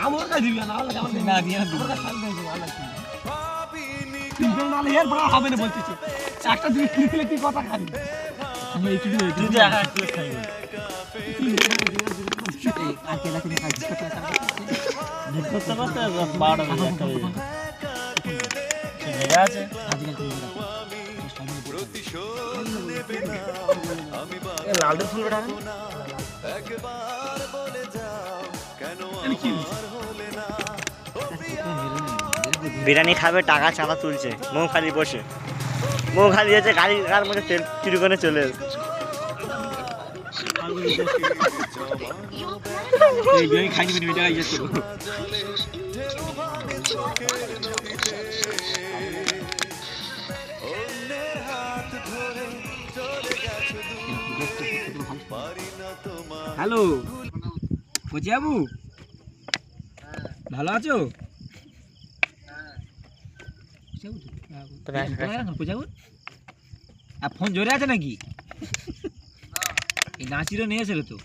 আমার কাছে দিবি না হলে আমার না দিয়ে দিবি আমার কাছে দিবি ভালো লাগছে তিনজন নালে এর বড় হবে না বলতেছি একটা দুই কিলো কি কথা খাবি আমি একটু তুই তো এক কিলো খাবি এই আকেলা থেকে কাজ করতে করতে করতে 12টা বেজে একটা বেজে সে মেরে আছে আজকাল তুমি এ লাল দিয়ে ফুল কাটা একবার বলে যাও কেন আমার হলে না বিরিয়ানি খাবে টাকা চাঁদা তুলছে মৌখালি বসে মৌখালি আছে গাড়ির মধ্যে তেল চুরি করে চলে এসেছে এই বিরিয়ানি খাইনি মানে এটা আইছে হ্যালো কোচি বাবু ভালো আছো ফোন জোরে আছে নাকি এই নাচিরও নিয়ে এসেছিল তো